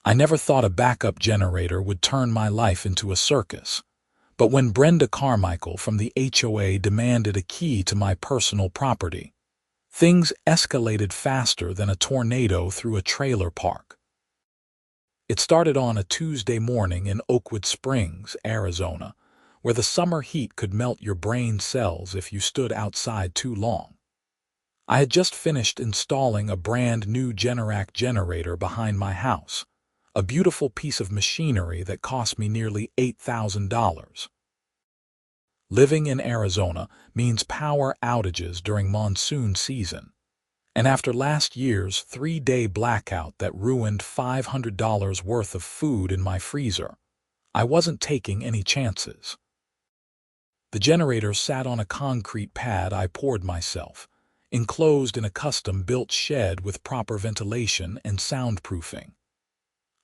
I never thought a backup generator would turn my life into a circus. But when Brenda Carmichael from the HOA demanded a key to my personal property, things escalated faster than a tornado through a trailer park. It started on a Tuesday morning in Oakwood Springs, Arizona, where the summer heat could melt your brain cells if you stood outside too long. I had just finished installing a brand new Generac generator behind my house, a beautiful piece of machinery that cost me nearly $8,000. Living in Arizona means power outages during monsoon season, and after last year's 3-day blackout that ruined $500 worth of food in my freezer, I wasn't taking any chances. The generator sat on a concrete pad I poured myself, enclosed in a custom-built shed with proper ventilation and soundproofing.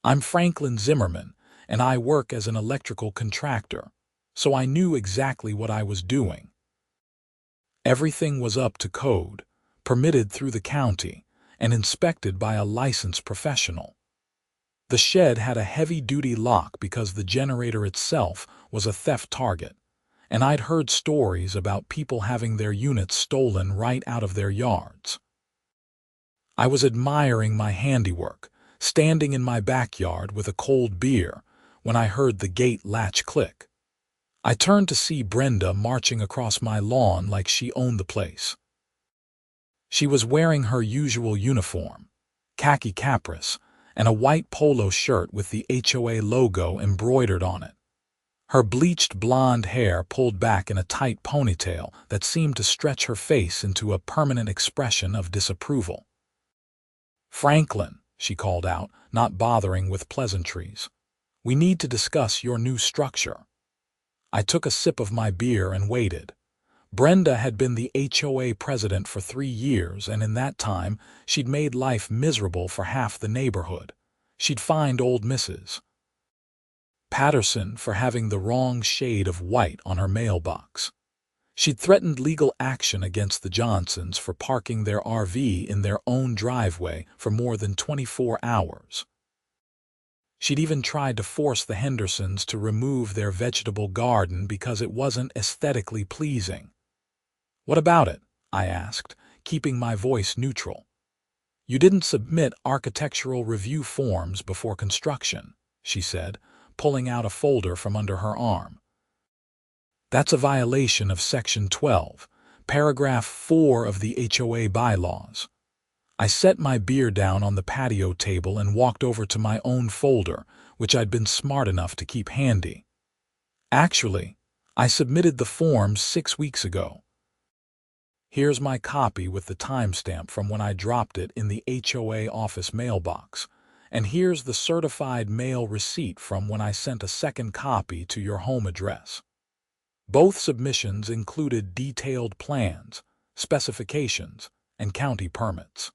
I'm Franklin Zimmerman, and I work as an electrical contractor, so I knew exactly what I was doing. Everything was up to code, permitted through the county, and inspected by a licensed professional. The shed had a heavy-duty lock because the generator itself was a theft target, and I'd heard stories about people having their units stolen right out of their yards. I was admiring my handiwork, standing in my backyard with a cold beer, when I heard the gate latch click. I turned to see Brenda marching across my lawn like she owned the place. She was wearing her usual uniform, khaki capris, and a white polo shirt with the HOA logo embroidered on it. Her bleached blonde hair pulled back in a tight ponytail that seemed to stretch her face into a permanent expression of disapproval. "Franklin," she called out, not bothering with pleasantries, "we need to discuss your new structure." I took a sip of my beer and waited. Brenda had been the HOA president for 3 years, and in that time, she'd made life miserable for half the neighborhood. She'd fined old Mrs. Patterson for having the wrong shade of white on her mailbox. She'd threatened legal action against the Johnsons for parking their RV in their own driveway for more than 24 hours. She'd even tried to force the Hendersons to remove their vegetable garden because it wasn't aesthetically pleasing. "What about it?" I asked, keeping my voice neutral. "You didn't submit architectural review forms before construction," she said, pulling out a folder from under her arm. "That's a violation of Section 12, Paragraph 4 of the HOA bylaws." I set my beer down on the patio table and walked over to my own folder, which I'd been smart enough to keep handy. "Actually, I submitted the forms 6 weeks ago. Here's my copy with the timestamp from when I dropped it in the HOA office mailbox. And here's the certified mail receipt from when I sent a second copy to your home address." Both submissions included detailed plans, specifications, and county permits.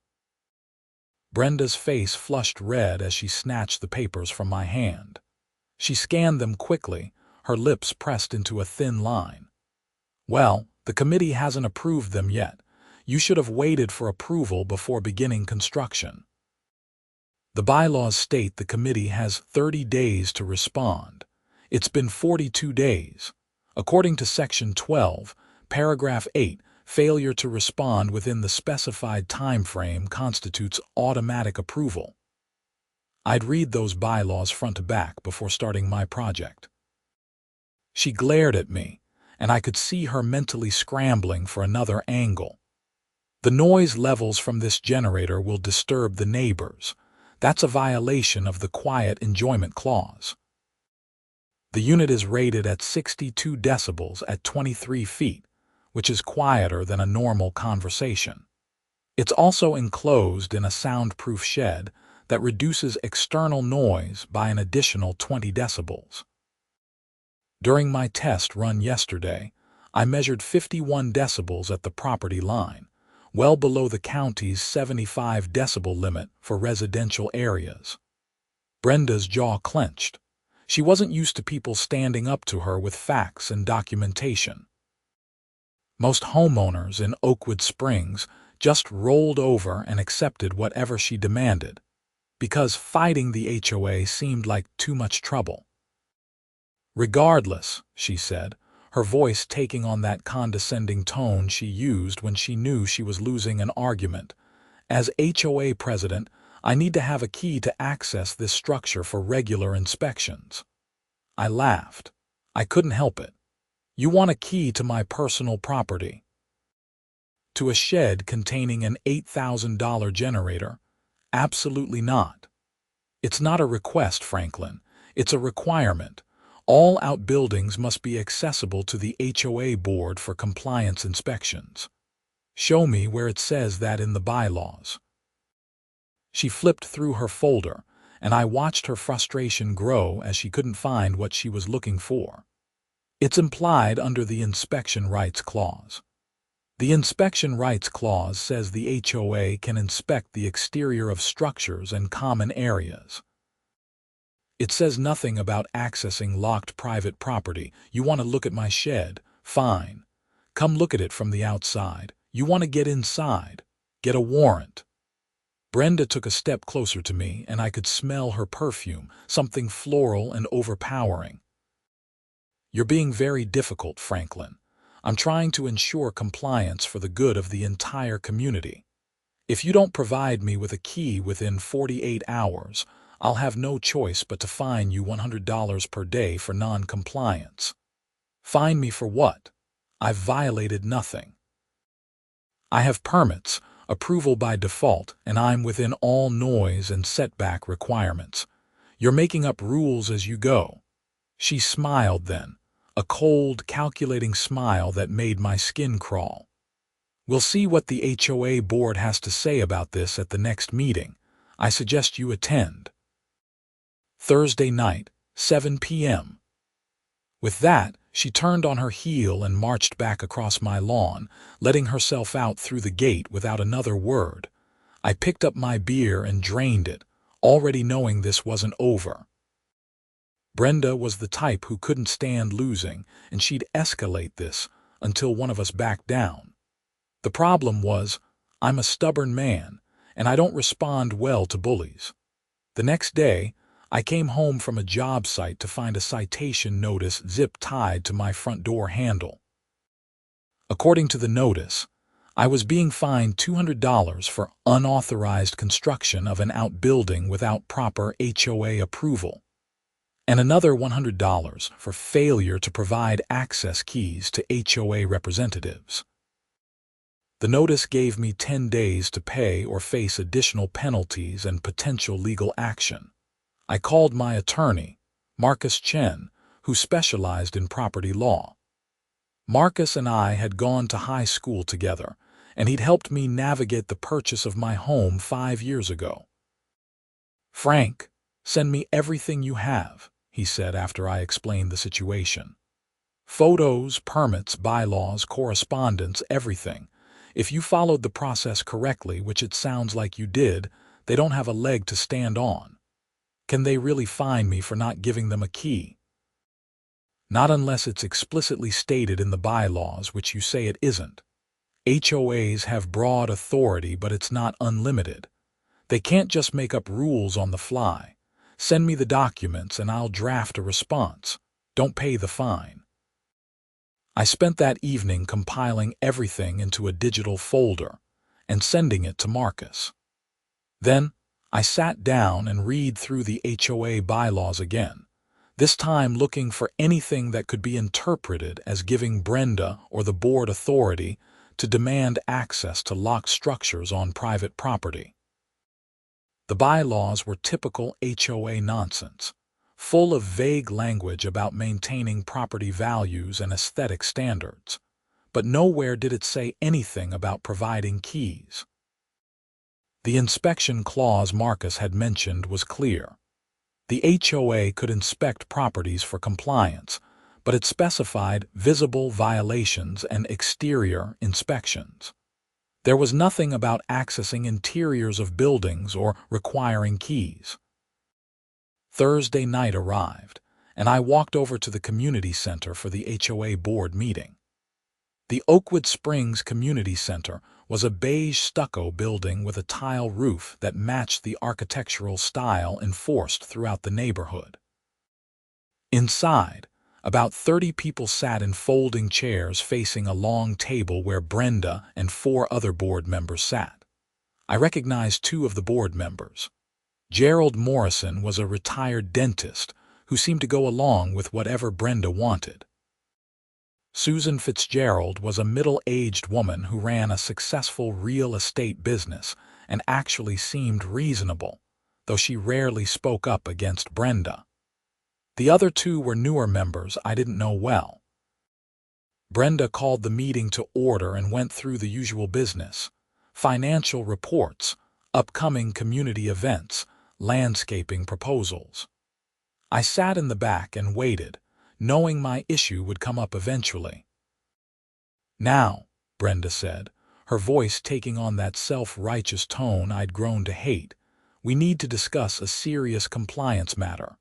Brenda's face flushed red as she snatched the papers from my hand. She scanned them quickly, her lips pressed into a thin line. "Well, the committee hasn't approved them yet. You should have waited for approval before beginning construction." The bylaws state the committee has 30 days to respond. It's been 42 days. According to Section 12, Paragraph 8, failure to respond within the specified time frame constitutes automatic approval. I'd read those bylaws front to back before starting my project. She glared at me, and I could see her mentally scrambling for another angle. "The noise levels from this generator will disturb the neighbors. That's a violation of the Quiet Enjoyment Clause. The unit is rated at 62 decibels at 23 feet, which is quieter than a normal conversation. It's also enclosed in a soundproof shed that reduces external noise by an additional 20 decibels. During my test run yesterday, I measured 51 decibels at the property line, well below the county's 75 decibel limit for residential areas." Brenda's jaw clenched. She wasn't used to people standing up to her with facts and documentation. Most homeowners in Oakwood Springs just rolled over and accepted whatever she demanded, because fighting the HOA seemed like too much trouble. "Regardless," she said, her voice taking on that condescending tone she used when she knew she was losing an argument, "as HOA president, I need to have a key to access this structure for regular inspections." I laughed. I couldn't help it. "You want a key to my personal property? To a shed containing an $8,000 generator? Absolutely not. It's not a request, Franklin. It's a requirement. All outbuildings must be accessible to the HOA board for compliance inspections. Show me where it says that in the bylaws." She flipped through her folder, and I watched her frustration grow as she couldn't find what she was looking for. "It's implied under the Inspection Rights Clause. The Inspection Rights Clause says the HOA can inspect the exterior of structures and common areas. It says nothing about accessing locked private property. You want to look at my shed? Fine. Come look at it from the outside. You want to get inside? Get a warrant." Brenda took a step closer to me, and I could smell her perfume, something floral and overpowering. "You're being very difficult, Franklin. I'm trying to ensure compliance for the good of the entire community. If you don't provide me with a key within 48 hours, I'll have no choice but to fine you $100 per day for non-compliance." "Fine me for what? I've violated nothing. I have permits, approval by default, and I'm within all noise and setback requirements. You're making up rules as you go." She smiled then, a cold, calculating smile that made my skin crawl. "We'll see what the HOA board has to say about this at the next meeting. I suggest you attend. Thursday night, 7 p.m. With that, she turned on her heel and marched back across my lawn, letting herself out through the gate without another word. I picked up my beer and drained it, already knowing this wasn't over. Brenda was the type who couldn't stand losing, and she'd escalate this until one of us backed down. The problem was, I'm a stubborn man, and I don't respond well to bullies. The next day, I came home from a job site to find a citation notice zip-tied to my front door handle. According to the notice, I was being fined $200 for unauthorized construction of an outbuilding without proper HOA approval, and another $100 for failure to provide access keys to HOA representatives. The notice gave me 10 days to pay or face additional penalties and potential legal action. I called my attorney, Marcus Chen, who specialized in property law. Marcus and I had gone to high school together, and he'd helped me navigate the purchase of my home 5 years ago. "Frank, send me everything you have," he said after I explained the situation. "Photos, permits, bylaws, correspondence, everything. If you followed the process correctly, which it sounds like you did, they don't have a leg to stand on. Can they really fine me for not giving them a key?" "Not unless it's explicitly stated in the bylaws, which you say it isn't. HOAs have broad authority, but it's not unlimited. They can't just make up rules on the fly. Send me the documents and I'll draft a response. Don't pay the fine." I spent that evening compiling everything into a digital folder and sending it to Marcus. Then, I sat down and read through the HOA bylaws again, this time looking for anything that could be interpreted as giving Brenda or the board authority to demand access to locked structures on private property. The bylaws were typical HOA nonsense, full of vague language about maintaining property values and aesthetic standards, but nowhere did it say anything about providing keys. The inspection clause Marcus had mentioned was clear. The HOA could inspect properties for compliance, but it specified visible violations and exterior inspections. There was nothing about accessing interiors of buildings or requiring keys. Thursday night arrived, and I walked over to the community center for the HOA board meeting. The Oakwood Springs Community Center was a beige stucco building with a tile roof that matched the architectural style enforced throughout the neighborhood. Inside, about 30 people sat in folding chairs facing a long table where Brenda and 4 other board members sat. I recognized 2 of the board members. Gerald Morrison was a retired dentist who seemed to go along with whatever Brenda wanted. Susan Fitzgerald was a middle-aged woman who ran a successful real estate business and actually seemed reasonable, though she rarely spoke up against Brenda. The other 2 were newer members I didn't know well. Brenda called the meeting to order and went through the usual business: financial reports, upcoming community events, landscaping proposals. I sat in the back and waited, knowing my issue would come up eventually. "Now," Brenda said, her voice taking on that self-righteous tone I'd grown to hate, "we need to discuss a serious compliance matter.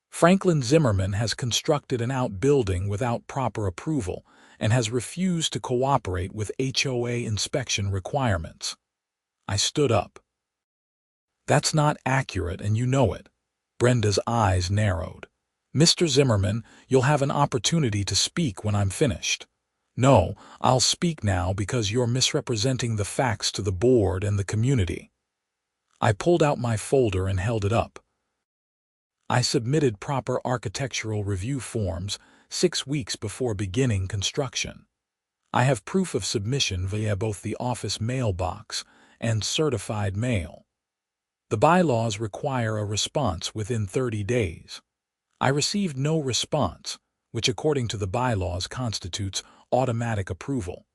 Franklin Zimmerman has constructed an outbuilding without proper approval and has refused to cooperate with HOA inspection requirements." I stood up. "That's not accurate, and you know it." Brenda's eyes narrowed. "Mr. Zimmerman, you'll have an opportunity to speak when I'm finished." "No, I'll speak now because you're misrepresenting the facts to the board and the community." I pulled out my folder and held it up. I submitted proper architectural review forms 6 weeks before beginning construction. I have proof of submission via both the office mailbox and certified mail. The bylaws require a response within 30 days. I received no response, which according to the bylaws constitutes automatic approval.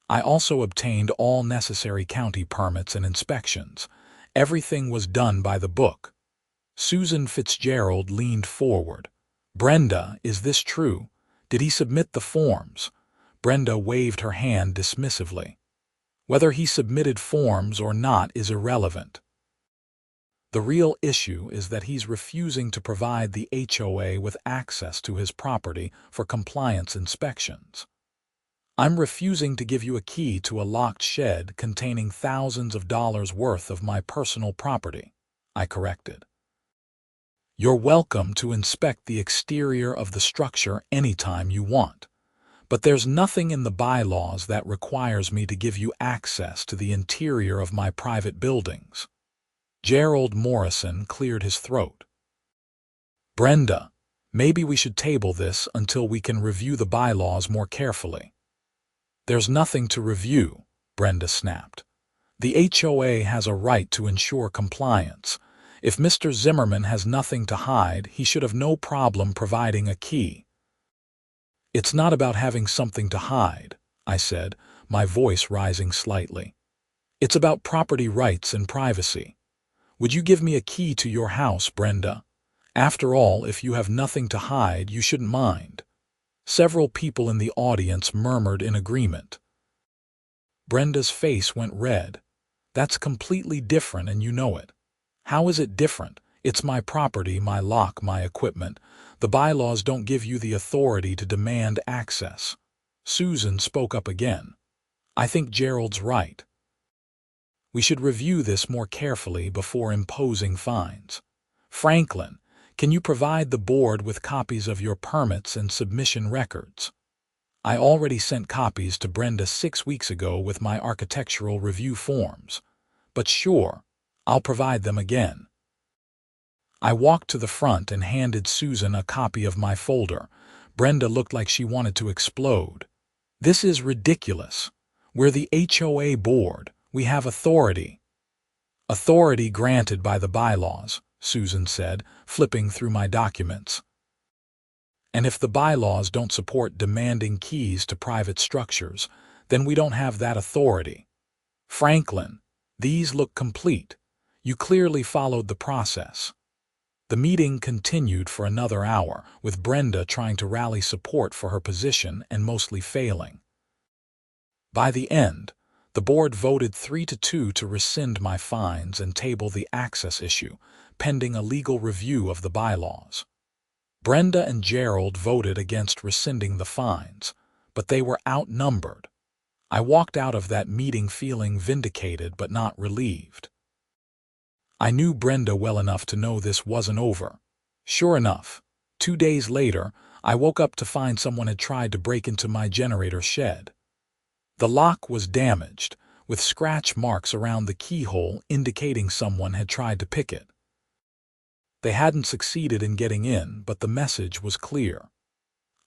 I also obtained all necessary county permits and inspections. Everything was done by the book. Susan Fitzgerald leaned forward. "Brenda, is this true? Did he submit the forms?" Brenda waved her hand dismissively. "Whether he submitted forms or not is irrelevant. The real issue is that he's refusing to provide the HOA with access to his property for compliance inspections. I'm refusing to give you a key to a locked shed containing thousands of dollars worth of my personal property," I corrected. "You're welcome to inspect the exterior of the structure anytime you want, but there's nothing in the bylaws that requires me to give you access to the interior of my private buildings." Gerald Morrison cleared his throat. "Brenda, maybe we should table this until we can review the bylaws more carefully." "There's nothing to review," Brenda snapped. "The HOA has a right to ensure compliance. If Mr. Zimmerman has nothing to hide, he should have no problem providing a key." "It's not about having something to hide," I said, my voice rising slightly. "It's about property rights and privacy. Would you give me a key to your house, Brenda? After all, if you have nothing to hide, you shouldn't mind." Several people in the audience murmured in agreement. Brenda's face went red. "That's completely different, and you know it." "How is it different? It's my property, my lock, my equipment. The bylaws don't give you the authority to demand access." Susan spoke up again. "I think Gerald's right. We should review this more carefully before imposing fines. Franklin, can you provide the board with copies of your permits and submission records?" I already sent copies to Brenda 6 weeks ago with my architectural review forms. "But sure, I'll provide them again." I walked to the front and handed Susan a copy of my folder. Brenda looked like she wanted to explode. "This is ridiculous. We're the HOA board. We have authority." "Authority granted by the bylaws," Susan said, flipping through my documents. "And if the bylaws don't support demanding keys to private structures, then we don't have that authority. Franklin, these look complete. You clearly followed the process." The meeting continued for another hour, with Brenda trying to rally support for her position and mostly failing. By the end, the board voted 3-2 to rescind my fines and table the access issue, pending a legal review of the bylaws. Brenda and Gerald voted against rescinding the fines, but they were outnumbered. I walked out of that meeting feeling vindicated but not relieved. I knew Brenda well enough to know this wasn't over. Sure enough, 2 days later, I woke up to find someone had tried to break into my generator shed. The lock was damaged, with scratch marks around the keyhole indicating someone had tried to pick it. They hadn't succeeded in getting in, but the message was clear.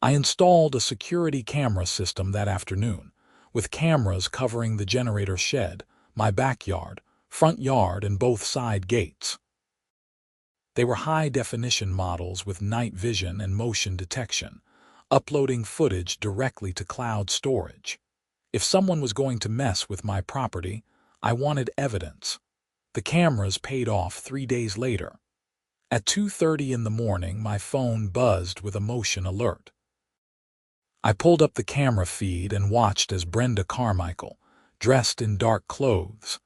I installed a security camera system that afternoon, with cameras covering the generator shed, my backyard, front yard, and both side gates. They were high-definition models with night vision and motion detection, uploading footage directly to cloud storage. If someone was going to mess with my property, I wanted evidence. The cameras paid off 3 days later. At 2:30 in the morning, my phone buzzed with a motion alert. I pulled up the camera feed and watched as Brenda Carmichael, dressed in dark clothes,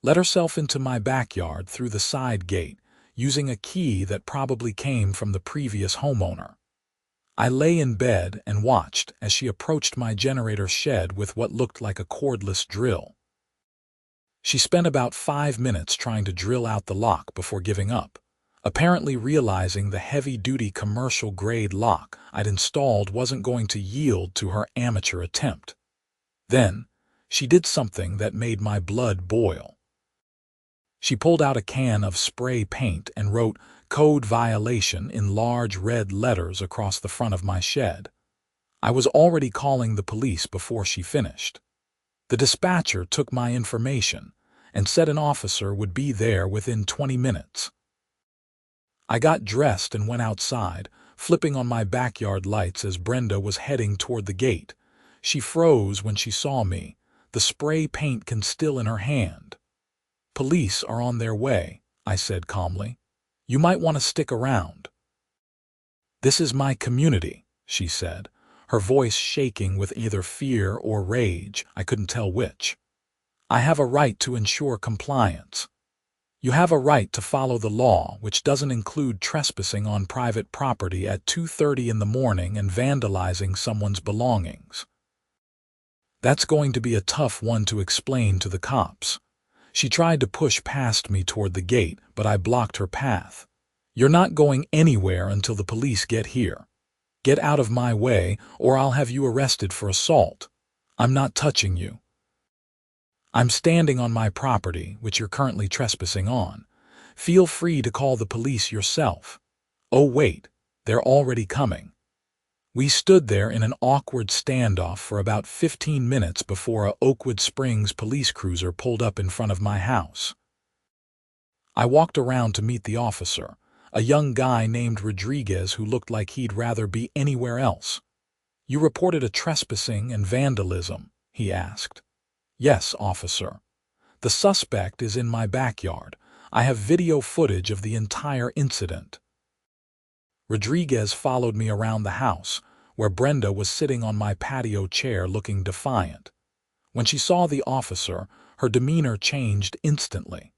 let herself into my backyard through the side gate, using a key that probably came from the previous homeowner. I lay in bed and watched as she approached my generator shed with what looked like a cordless drill. She spent about 5 minutes trying to drill out the lock before giving up, apparently realizing the heavy-duty commercial-grade lock I'd installed wasn't going to yield to her amateur attempt. Then, she did something that made my blood boil. She pulled out a can of spray paint and wrote "code violation" in large red letters across the front of my shed. I was already calling the police before she finished. The dispatcher took my information and said an officer would be there within 20 minutes. I got dressed and went outside, flipping on my backyard lights as Brenda was heading toward the gate. She froze when she saw me, the spray paint can still in her hand. "Police are on their way," I said calmly. "You might want to stick around." "This is my community," she said, her voice shaking with either fear or rage, I couldn't tell which. "I have a right to ensure compliance. You have a right to follow the law, which doesn't include trespassing on private property at 2:30 in the morning and vandalizing someone's belongings." That's going to be a tough one to explain to the cops. She tried to push past me toward the gate, but I blocked her path. "You're not going anywhere until the police get here. Get out of my way, or I'll have you arrested for assault. I'm not touching you. I'm standing on my property, which you're currently trespassing on. Feel free to call the police yourself." "Oh wait, they're already coming." We stood there in an awkward standoff for about 15 minutes before a Oakwood Springs police cruiser pulled up in front of my house. I walked around to meet the officer, a young guy named Rodriguez who looked like he'd rather be anywhere else. "You reported a trespassing and vandalism?" he asked. "Yes, officer. The suspect is in my backyard. I have video footage of the entire incident." Rodriguez followed me around the house, where Brenda was sitting on my patio chair looking defiant. When she saw the officer, her demeanor changed instantly.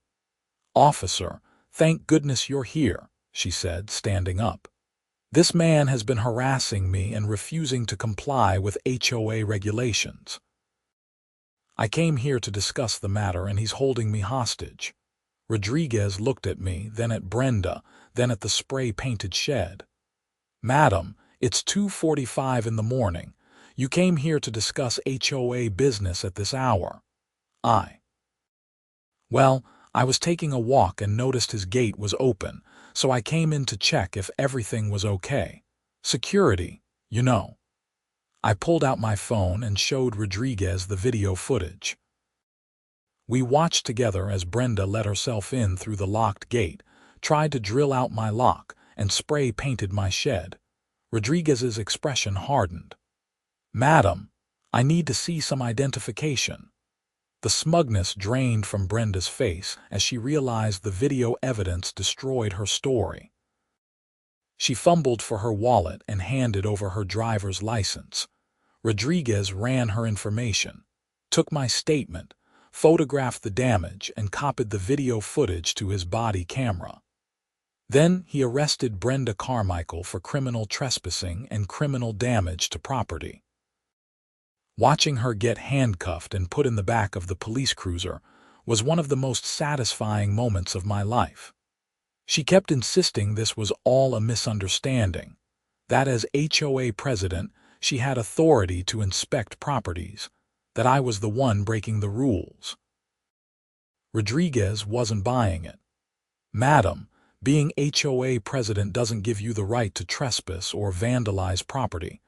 "Officer, thank goodness you're here," she said, standing up. "This man has been harassing me and refusing to comply with HOA regulations. I came here to discuss the matter and he's holding me hostage." Rodriguez looked at me, then at Brenda, then at the spray-painted shed. "Madam, it's 2:45 in the morning. You came here to discuss HOA business at this hour." "Well, I was taking a walk and noticed his gate was open, so I came in to check if everything was okay. Security, you know." I pulled out my phone and showed Rodriguez the video footage. We watched together as Brenda let herself in through the locked gate, tried to drill out my lock, and spray-painted my shed. Rodriguez's expression hardened. "Madam, I need to see some identification." The smugness drained from Brenda's face as she realized the video evidence destroyed her story. She fumbled for her wallet and handed over her driver's license. Rodriguez ran her information, took my statement, photographed the damage, and copied the video footage to his body camera. Then he arrested Brenda Carmichael for criminal trespassing and criminal damage to property. Watching her get handcuffed and put in the back of the police cruiser was one of the most satisfying moments of my life. She kept insisting this was all a misunderstanding, that as HOA president she had authority to inspect properties, that I was the one breaking the rules. Rodriguez wasn't buying it. "Madam, being HOA president doesn't give you the right to trespass or vandalize property.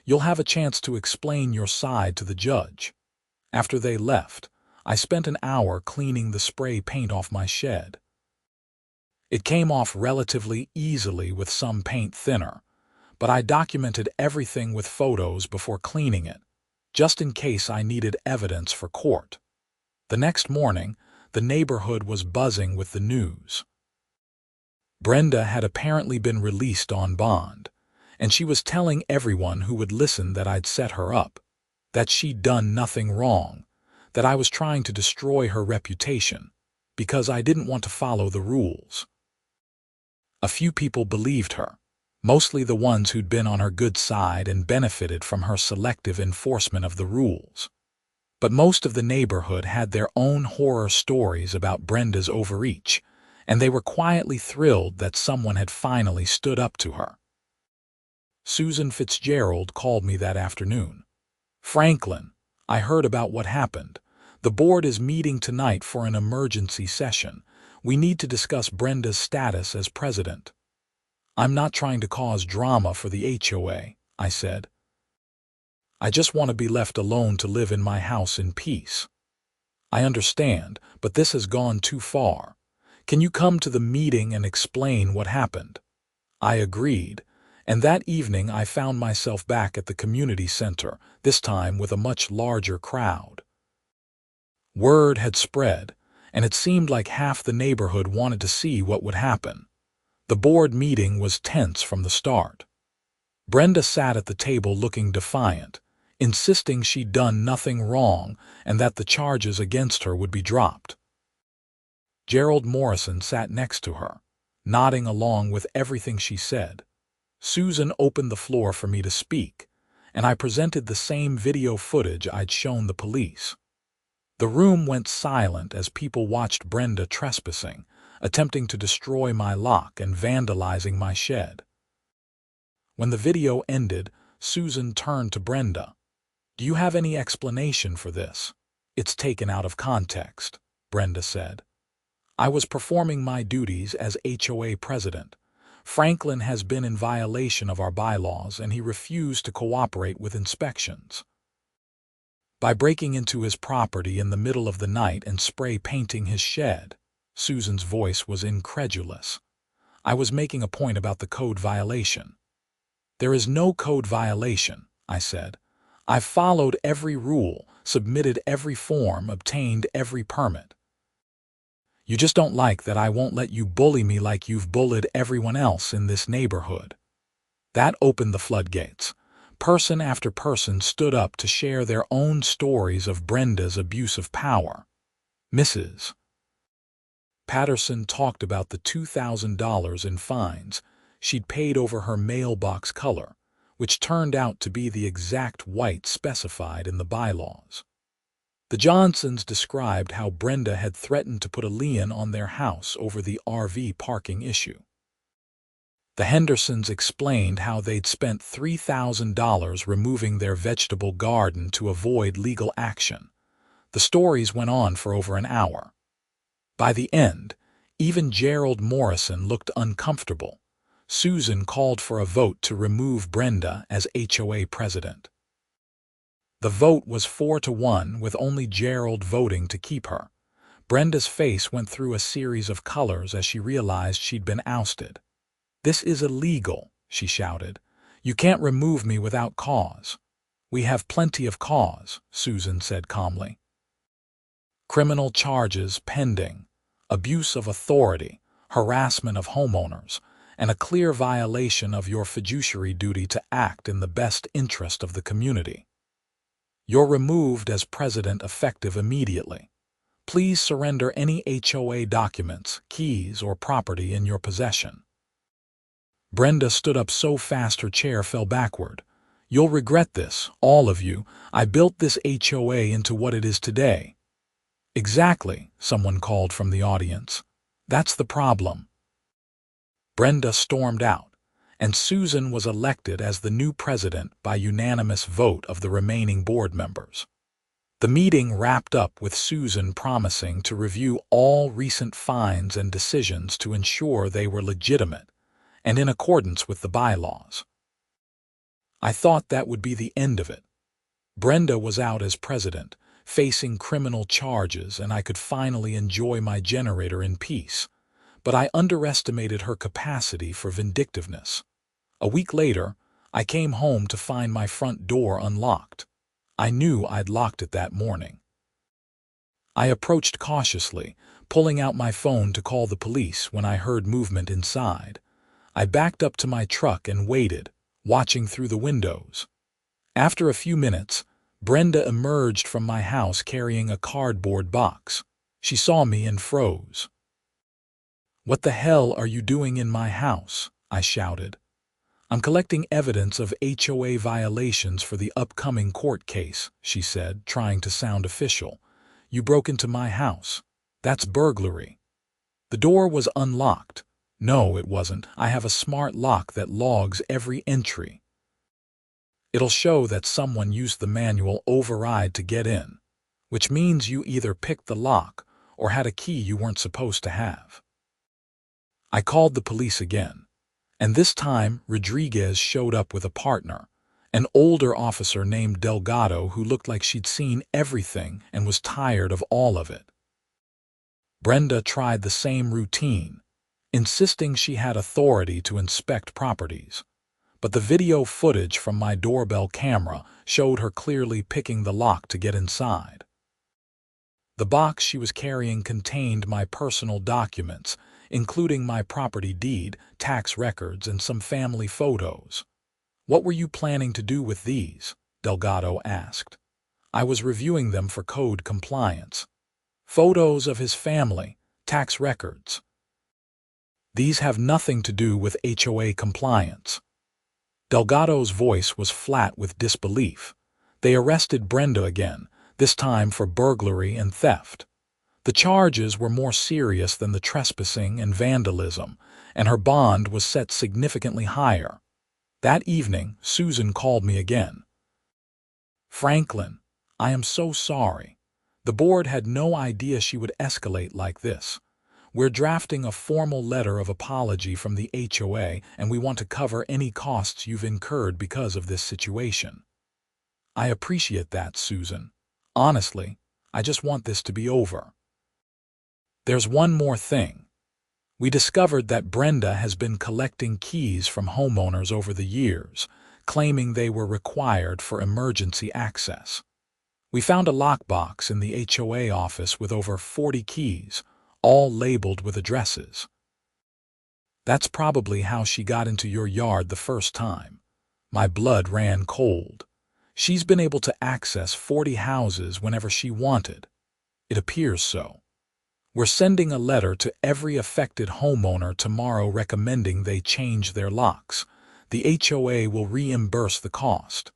You'll have a chance to explain your side to the judge." After they left, I spent an hour cleaning the spray paint off my shed. It came off relatively easily with some paint thinner, but I documented everything with photos before cleaning it, just in case I needed evidence for court. The next morning, the neighborhood was buzzing with the news. Brenda had apparently been released on bond, and she was telling everyone who would listen that I'd set her up, that she'd done nothing wrong, that I was trying to destroy her reputation, because I didn't want to follow the rules. A few people believed her, mostly the ones who'd been on her good side and benefited from her selective enforcement of the rules. But most of the neighborhood had their own horror stories about Brenda's overreach, and they were quietly thrilled that someone had finally stood up to her. Susan Fitzgerald called me that afternoon. "Franklin, I heard about what happened. The board is meeting tonight for an emergency session. We need to discuss Brenda's status as president." "I'm not trying to cause drama for the HOA," I said. "I just want to be left alone to live in my house in peace." "I understand, but this has gone too far. Can you come to the meeting and explain what happened?" I agreed, and that evening I found myself back at the community center, this time with a much larger crowd. Word had spread, and it seemed like half the neighborhood wanted to see what would happen. The board meeting was tense from the start. Brenda sat at the table looking defiant, insisting she'd done nothing wrong and that the charges against her would be dropped. Gerald Morrison sat next to her, nodding along with everything she said. Susan opened the floor for me to speak, and I presented the same video footage I'd shown the police. The room went silent as people watched Brenda trespassing, attempting to destroy my lock and vandalizing my shed. When the video ended, Susan turned to Brenda. "Do you have any explanation for this?" "It's taken out of context," Brenda said. "I was performing my duties as HOA president. Franklin has been in violation of our bylaws and he refused to cooperate with inspections. By breaking into his property in the middle of the night and spray painting his shed." Susan's voice was incredulous. "I was making a point about the code violation." "There is no code violation," I said. "I've followed every rule, submitted every form, obtained every permit. You just don't like that I won't let you bully me like you've bullied everyone else in this neighborhood." That opened the floodgates. Person after person stood up to share their own stories of Brenda's abuse of power. Mrs. Patterson talked about the $2,000 in fines she'd paid over her mailbox color, which turned out to be the exact white specified in the bylaws. The Johnsons described how Brenda had threatened to put a lien on their house over the RV parking issue. The Hendersons explained how they'd spent $3,000 removing their vegetable garden to avoid legal action. The stories went on for over an hour. By the end, even Gerald Morrison looked uncomfortable. Susan called for a vote to remove Brenda as HOA president. The vote was 4-1, with only Gerald voting to keep her. Brenda's face went through a series of colors as she realized she'd been ousted. "This is illegal," she shouted. "You can't remove me without cause." "We have plenty of cause," Susan said calmly. "Criminal charges pending, abuse of authority, harassment of homeowners, and a clear violation of your fiduciary duty to act in the best interest of the community. You're removed as president effective immediately. Please surrender any HOA documents, keys, or property in your possession." Brenda stood up so fast her chair fell backward. You'll regret this, all of you. I built this HOA into what it is today." "Exactly," someone called from the audience. "That's the problem." Brenda stormed out, and Susan was elected as the new president by unanimous vote of the remaining board members. The meeting wrapped up with Susan promising to review all recent fines and decisions to ensure they were legitimate and in accordance with the bylaws. I thought that would be the end of it. Brenda was out as president, facing criminal charges, and I could finally enjoy my generator in peace. But I underestimated her capacity for vindictiveness. A week later, I came home to find my front door unlocked. I knew I'd locked it that morning. I approached cautiously, pulling out my phone to call the police when I heard movement inside. I backed up to my truck and waited, watching through the windows. After a few minutes, Brenda emerged from my house carrying a cardboard box. She saw me and froze. "What the hell are you doing in my house?" I shouted. "I'm collecting evidence of HOA violations for the upcoming court case," she said, trying to sound official. "You broke into my house. That's burglary." The door was unlocked. No, it wasn't. I have a smart lock that logs every entry. It'll show that someone used the manual override to get in, which means you either picked the lock or had a key you weren't supposed to have. I called the police again, and this time Rodriguez showed up with a partner, an older officer named Delgado who looked like she'd seen everything and was tired of all of it. Brenda tried the same routine, insisting she had authority to inspect properties, but the video footage from my doorbell camera showed her clearly picking the lock to get inside. The box she was carrying contained my personal documents, including my property deed, tax records, and some family photos. "What were you planning to do with these?" Delgado asked. "I was reviewing them for code compliance." "Photos of his family, tax records. These have nothing to do with HOA compliance." Delgado's voice was flat with disbelief. "They arrested Brenda again, this time for burglary and theft. The charges were more serious than the trespassing and vandalism, and her bond was set significantly higher." That evening, Susan called me again. "Franklin, I am so sorry. The board had no idea she would escalate like this. We're drafting a formal letter of apology from the HOA, and we want to cover any costs you've incurred because of this situation." "I appreciate that, Susan. Honestly, I just want this to be over." "There's one more thing. We discovered that Brenda has been collecting keys from homeowners over the years, claiming they were required for emergency access. We found a lockbox in the HOA office with over 40 keys, all labeled with addresses. That's probably how she got into your yard the first time." My blood ran cold. "She's been able to access 40 houses whenever she wanted." "It appears so. We're sending a letter to every affected homeowner tomorrow recommending they change their locks. The HOA will reimburse the cost."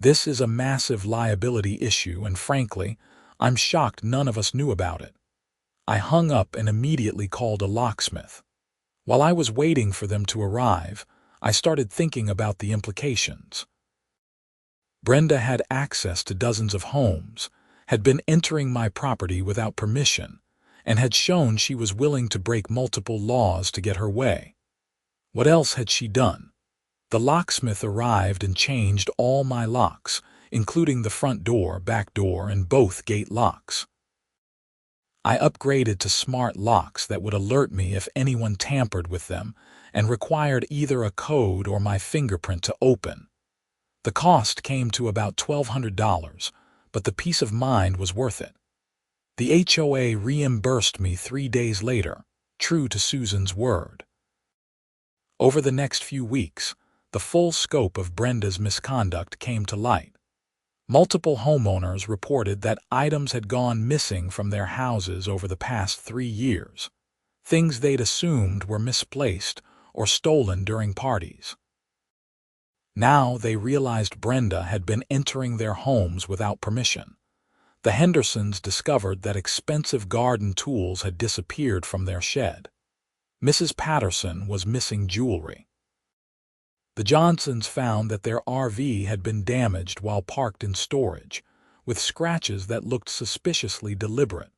This is a massive liability issue, and frankly, I'm shocked none of us knew about it. I hung up and immediately called a locksmith. While I was waiting for them to arrive, I started thinking about the implications. Brenda had access to dozens of homes, had been entering my property without permission, and had shown she was willing to break multiple laws to get her way. What else had she done? The locksmith arrived and changed all my locks, including the front door, back door, and both gate locks. I upgraded to smart locks that would alert me if anyone tampered with them and required either a code or my fingerprint to open. The cost came to about $1,200, but the peace of mind was worth it. The HOA reimbursed me 3 days later, true to Susan's word. Over the next few weeks, the full scope of Brenda's misconduct came to light. Multiple homeowners reported that items had gone missing from their houses over the past 3 years, things they'd assumed were misplaced or stolen during parties. Now they realized Brenda had been entering their homes without permission. The Hendersons discovered that expensive garden tools had disappeared from their shed. Mrs. Patterson was missing jewelry. The Johnsons found that their RV had been damaged while parked in storage, with scratches that looked suspiciously deliberate.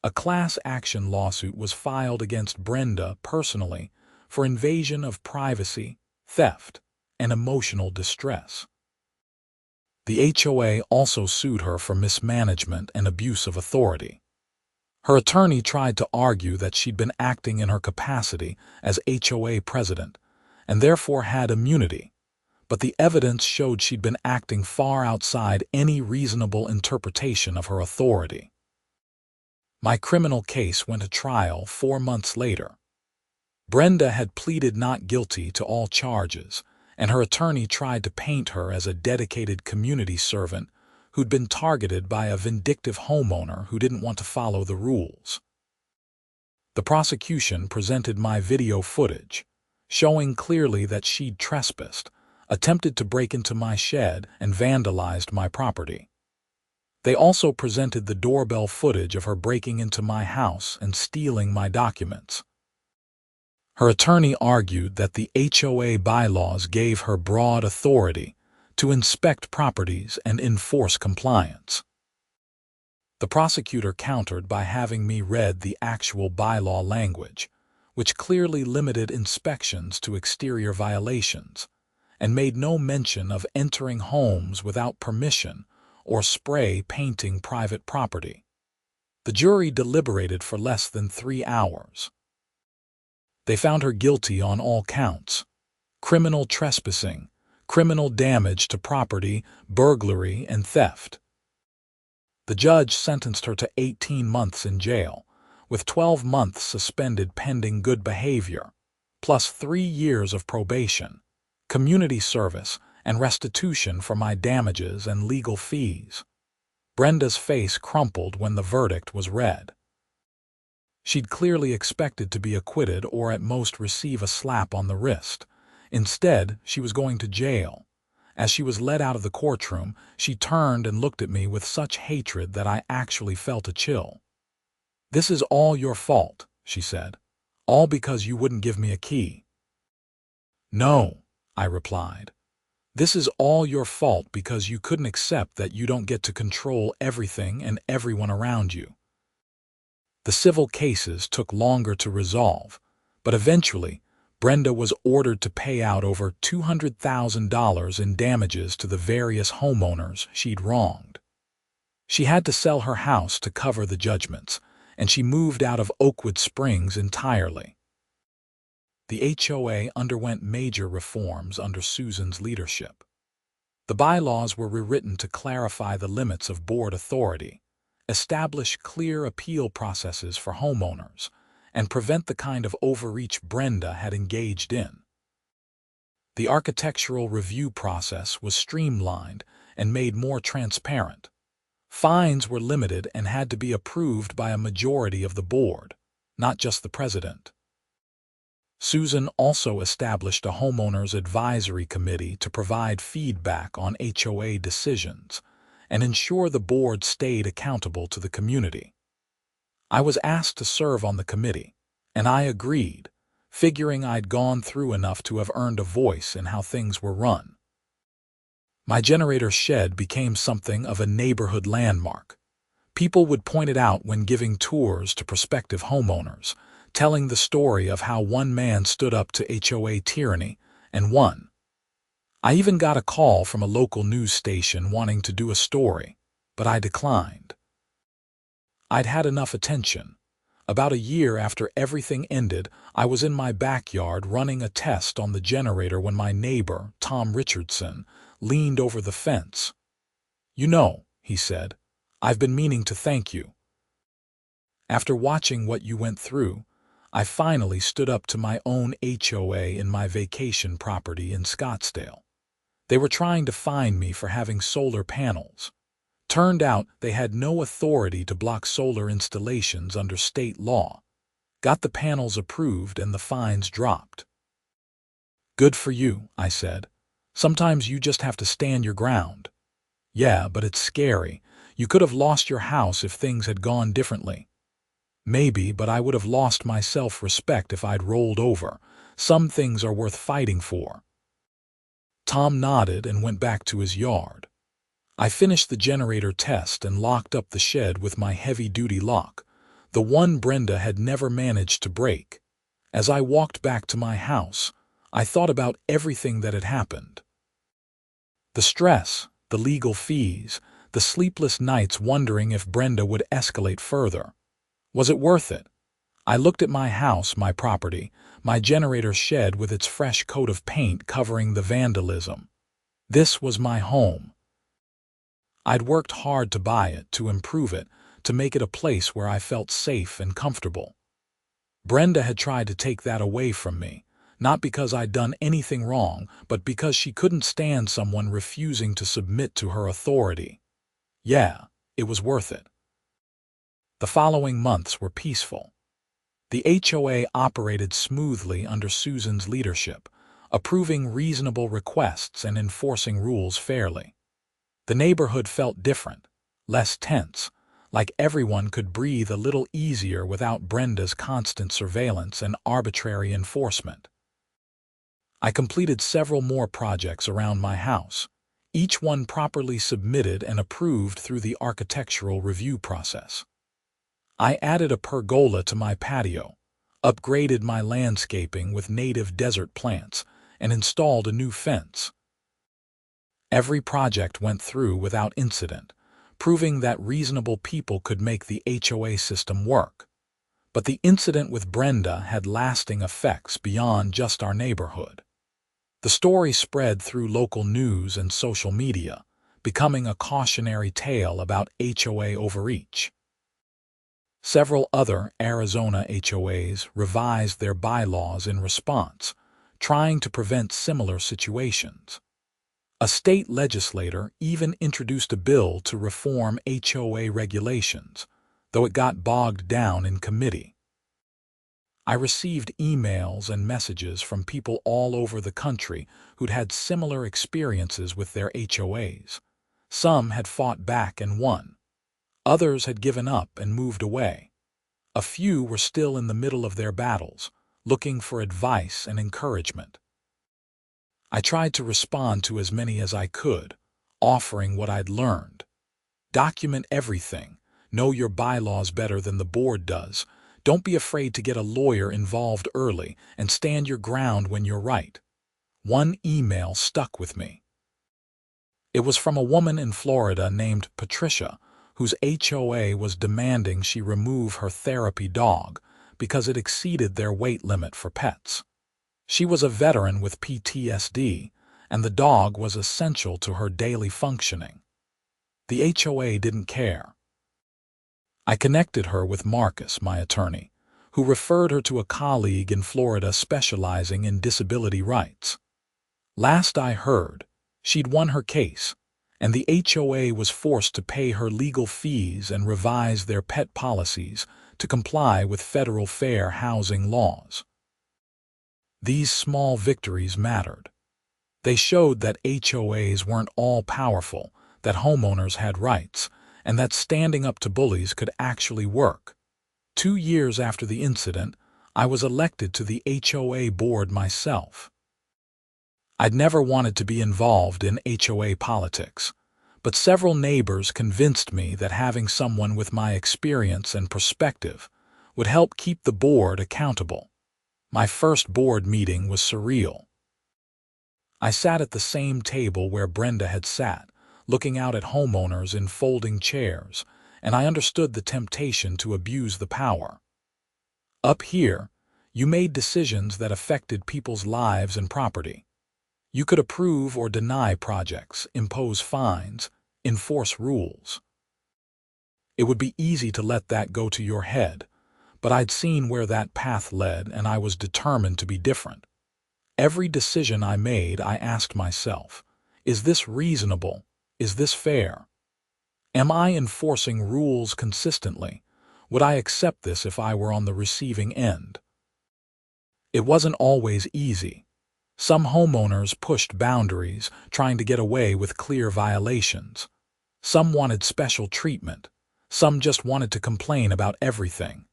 A class action lawsuit was filed against Brenda personally for invasion of privacy, theft, and emotional distress. The HOA also sued her for mismanagement and abuse of authority. Her attorney tried to argue that she'd been acting in her capacity as HOA president and therefore had immunity, but the evidence showed she'd been acting far outside any reasonable interpretation of her authority. My criminal case went to trial 4 months later. Brenda had pleaded not guilty to all charges, and her attorney tried to paint her as a dedicated community servant who'd been targeted by a vindictive homeowner who didn't want to follow the rules. The prosecution presented my video footage, showing clearly that she'd trespassed, attempted to break into my shed, and vandalized my property. They also presented the doorbell footage of her breaking into my house and stealing my documents. Her attorney argued that the HOA bylaws gave her broad authority to inspect properties and enforce compliance. The prosecutor countered by having me read the actual bylaw language, which clearly limited inspections to exterior violations and made no mention of entering homes without permission or spray painting private property. The jury deliberated for less than 3 hours. They found her guilty on all counts: criminal trespassing, criminal damage to property, burglary, and theft. The judge sentenced her to 18 months in jail, with 12 months suspended pending good behavior, plus 3 years of probation, community service, and restitution for my damages and legal fees. Brenda's face crumpled when the verdict was read. She'd clearly expected to be acquitted or at most receive a slap on the wrist. Instead, she was going to jail. As she was led out of the courtroom, she turned and looked at me with such hatred that I actually felt a chill. "This is all your fault," she said. "All because you wouldn't give me a key." "No," I replied. "This is all your fault because you couldn't accept that you don't get to control everything and everyone around you." The civil cases took longer to resolve, but eventually, Brenda was ordered to pay out over $200,000 in damages to the various homeowners she'd wronged. She had to sell her house to cover the judgments, and she moved out of Oakwood Springs entirely. The HOA underwent major reforms under Susan's leadership. The bylaws were rewritten to clarify the limits of board authority, establish clear appeal processes for homeowners, and prevent the kind of overreach Brenda had engaged in. The architectural review process was streamlined and made more transparent. Fines were limited and had to be approved by a majority of the board, not just the president. Susan also established a homeowners advisory committee to provide feedback on HOA decisions and ensure the board stayed accountable to the community. I was asked to serve on the committee, and I agreed, figuring I'd gone through enough to have earned a voice in how things were run. My generator shed became something of a neighborhood landmark. People would point it out when giving tours to prospective homeowners, telling the story of how one man stood up to HOA tyranny and won. I even got a call from a local news station wanting to do a story, but I declined. I'd had enough attention. About a year after everything ended, I was in my backyard running a test on the generator when my neighbor, Tom Richardson, leaned over the fence. "You know," he said, "I've been meaning to thank you. After watching what you went through, I finally stood up to my own HOA in my vacation property in Scottsdale. They were trying to fine me for having solar panels. Turned out they had no authority to block solar installations under state law. Got the panels approved and the fines dropped." "Good for you," I said. Sometimes you just have to stand your ground. Yeah, but it's scary. You could have lost your house if things had gone differently. Maybe, but I would have lost my self-respect if I'd rolled over. Some things are worth fighting for. Tom nodded and went back to his yard. I finished the generator test and locked up the shed with my heavy-duty lock, the one Brenda had never managed to break. As I walked back to my house, I thought about everything that had happened. The stress, the legal fees, the sleepless nights wondering if Brenda would escalate further. Was it worth it? I looked at my house, my property, my generator shed with its fresh coat of paint covering the vandalism. This was my home. I'd worked hard to buy it, to improve it, to make it a place where I felt safe and comfortable. Brenda had tried to take that away from me, not because I'd done anything wrong, but because she couldn't stand someone refusing to submit to her authority. Yeah, it was worth it. The following months were peaceful. The HOA operated smoothly under Susan's leadership, approving reasonable requests and enforcing rules fairly. The neighborhood felt different, less tense, like everyone could breathe a little easier without Brenda's constant surveillance and arbitrary enforcement. I completed several more projects around my house, each one properly submitted and approved through the architectural review process. I added a pergola to my patio, upgraded my landscaping with native desert plants, and installed a new fence. Every project went through without incident, proving that reasonable people could make the HOA system work. But the incident with Brenda had lasting effects beyond just our neighborhood. The story spread through local news and social media, becoming a cautionary tale about HOA overreach. Several other Arizona HOAs revised their bylaws in response, trying to prevent similar situations. A state legislator even introduced a bill to reform HOA regulations, though it got bogged down in committee. I received emails and messages from people all over the country who'd had similar experiences with their HOAs. Some had fought back and won. Others had given up and moved away. A few were still in the middle of their battles, looking for advice and encouragement. I tried to respond to as many as I could, offering what I'd learned. Document everything. Know your bylaws better than the board does. Don't be afraid to get a lawyer involved early and stand your ground when you're right. One email stuck with me. It was from a woman in Florida named Patricia, whose HOA was demanding she remove her therapy dog because it exceeded their weight limit for pets. She was a veteran with PTSD, and the dog was essential to her daily functioning. The HOA didn't care. I connected her with Marcus, my attorney, who referred her to a colleague in Florida specializing in disability rights. Last I heard, she'd won her case, and the HOA was forced to pay her legal fees and revise their pet policies to comply with federal fair housing laws. These small victories mattered. They showed that HOAs weren't all-powerful, that homeowners had rights, and that standing up to bullies could actually work. 2 years after the incident, I was elected to the HOA board myself. I'd never wanted to be involved in HOA politics, but several neighbors convinced me that having someone with my experience and perspective would help keep the board accountable. My first board meeting was surreal. I sat at the same table where Brenda had sat, looking out at homeowners in folding chairs, and I understood the temptation to abuse the power. Up here, you made decisions that affected people's lives and property. You could approve or deny projects, impose fines, enforce rules. It would be easy to let that go to your head, but I'd seen where that path led, and I was determined to be different. Every decision I made, I asked myself, is this reasonable? Is this fair? Am I enforcing rules consistently? Would I accept this if I were on the receiving end? It wasn't always easy. Some homeowners pushed boundaries, trying to get away with clear violations. Some wanted special treatment. Some just wanted to complain about everything.